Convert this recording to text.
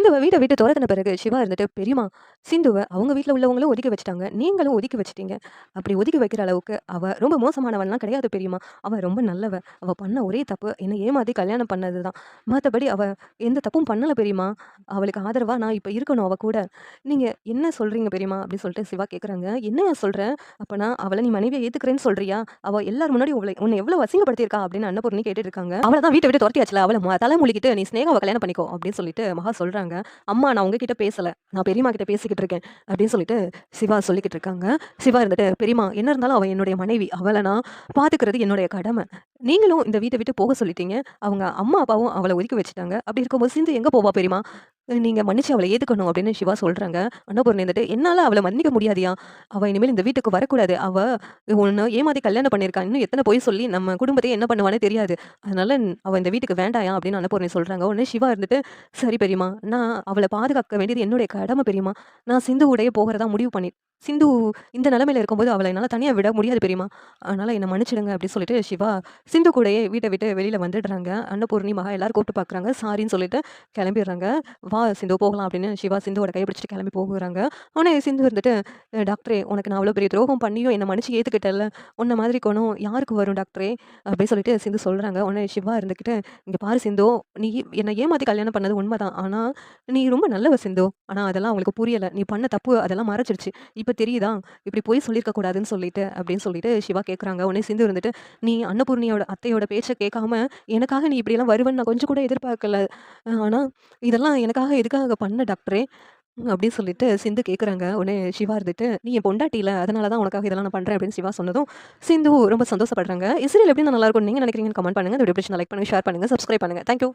சிந்துவ வீட்ட விட்டு தொரத்துன பிறகு சிவா இருந்துட்டு, "பெரியம்மா, சிந்துவ அவங்க வீட்ல உள்ளவங்களும் ஒதுக்கி வச்சுட்டாங்க. நீங்களும் ஒதுக்கி வச்சுட்டீங்க. அப்படி ஒதுக்கி வைக்கிற அளவுக்கு அவ ரொம்ப மோசமானவள்லாம் கிடையாது பெரியம்மா. அவ ரொம்ப நல்லவ. அவ பண்ண ஒரே தப்பு என்ன ஏமாத்தி கல்யாணம் பண்ணது தான். மத்தபடி அவ எந்த தப்பும் பண்ணல பெரியம்மா. அவளுக்கு ஆதரவா நான் இப்ப இருக்கணும் அவ கூட. நீங்க என்ன சொல்றீங்க பெரியம்மா?" அப்படின்னு சொல்லிட்டு சிவா கேட்குறாங்க. "என்னய்யா சொல்ற? அப்பனா அவள நீ மனைவியா ஏத்துக்கிறேன்னு சொல்றியா? அவ எல்லார் முன்னாடியும் உன்ன எவ்வளவு அசிங்கப்படுத்தியிருக்கா?" அப்படின்னு அன்னபூர்ணி கேட்டுட்டு இருக்காங்க. "அவள தான் வீட்ட விட்டு தொரத்தியாச்சுல. அவள தல முழுகிட்டு நீ ஸ்நேகாவ கல்யாணம் பண்ணிக்கோ" அப்படின்னு சொல்லிட்டு மகா சொல்றாங்க. "அம்மா நான் உங்ககிட்ட பேசல. நான் பெரியம்மா கிட்ட பேசிக்கிட்டு இருக்கேன்" அப்படின்னு சொல்லிட்டு சிவா சொல்லிக்கிட்டு இருக்காங்க. சிவா இருந்துட்டு, "பெரியம்மா என்ன இருந்தாலும் அவ என்னுடைய மனைவி. அவள நான் பாத்துக்கிறது என்னுடைய கடமை. நீங்களும் இந்த வீட்ட விட்டு போக சொல்லிட்டீங்க. அவங்க அம்மா, அப்பாவும் அவள ஒதுக்கி வச்சுட்டாங்க. அப்படி இருக்கும்போது சிந்து எங்க போவா பெரியம்மா? நீங்க மன்னிச்சு அவள ஏத்துக்கணும்" அப்படின்னு சிவா சொல்றாங்க. அன்னபூர்ணி இருந்துட்டு, "என்னால அவள மன்னிக்க முடியாதுயா. அவ இனிமேல் இந்த வீட்டுக்கு வரக்கூடாது. அவ உன்ன ஏமாத்தி கல்யாணம் பண்ணியிருக்கா. இன்னும் எத்தன பொய் சொல்லி நம்ம குடும்பத்தையே என்ன பண்ணுவான்னே தெரியாது. அதனால அவ இந்த வீட்டுக்கு வேண்டாயா" அப்படின்னு அன்னபூர்ணி சொல்றாங்க. உடனே சிவா இருந்துட்டு, "சரி பெரியம்மா, நான் அவள பாதுகாக்க வேண்டியது என்னுடைய கடமை பெரியம்மா. நான் சிந்து கூடயே போகறதா முடிவு சிந்து இந்த நிலைமையில இருக்கும்போது அவள என்னால தனியா விட முடியாது பெரியம்மா. அதனால என்ன மன்னிச்சுடுங்க" அப்படின்னு சொல்லிட்டு சிவா சிந்து கூடயே வீட்ட விட்டு வெளியில வந்துடுறாங்க. அன்னபூர்ணி, மகா எல்லாரும் கூப்பிட்டு பார்க்குறாங்க. சாரின்னு சொல்லிட்டு கிளம்பிடுறாங்க. "வா சிந்து போகலாம்" அப்படின்னு சிவா சிந்துவோட கைய பிடிச்சுட்டு கிளம்பி போகுறாங்க. உடனே சிந்து இருந்துட்டு, டாக்டரே உனக்கு நான் அவ்வளோ பெரிய துரோகம் பண்ணியும் என்ன மன்னிச்சு ஏத்துக்கிட்டல்ல. உன்ன மாதிரி குணம் யாருக்கு வரும் டாக்டரே?" அப்படின்னு சொல்லிட்டு சிந்து சொல்றாங்க. உடனே சிவா இருந்துகிட்டு, "இங்க பாரு சிந்து, நீ என்ன ஏமாத்தி கல்யாணம் பண்ணது உண்மதான். ஆனா நீ ரொம்ப நல்லவ சிந்து. ஆனா அதெல்லாம் அவங்களுக்கு புரியல. நீ பண்ண தப்பு அதெல்லாம் மறைச்சிருச்சு. இப்ப தெரியுதா? இப்படி பொய் சொல்லியிருக்க கூடாதுன்னு சொல்லிட்டு" அப்படின்னு சொல்லிட்டு சிவா கேட்குறாங்க. உடனே சிந்து இருந்துட்டு, "நீ அன்னபூர்ணியோட அத்தையோட பேச்ச கேட்காம எனக்காக நீ இப்படியெல்லாம் வருவேன்னு நான் கொஞ்சம் கூட எதிர்பார்க்கல. ஆனா இதெல்லாம் எனக்காக எதுக்காக பண்ண டாக்டரே?" அப்படின்னு சொல்லிட்டு சிந்து கேட்குறாங்க. உடனே சிவா இருந்துட்டு, "நீ என் பொண்டாட்டில, அதனால தான் உனக்காக இதெல்லாம் நான் பண்றேன்" அப்படின்னு சிவா சொன்னதும், சிந்து ரொம்ப சந்தோஷப்படுறாங்க. "இசையியல் எப்படி நான் நல்லாருக்கும்னு நீங்க நினைக்கிறீங்கன்னு கமெண்ட் பண்ணுங்க. இந்த வீடியோ பிடிச்சிருந்தா லைக் பண்ணுங்க, ஷேர் பண்ணுங்க, சப்ஸ்கிரைப் பண்ணுங்க. Thank you.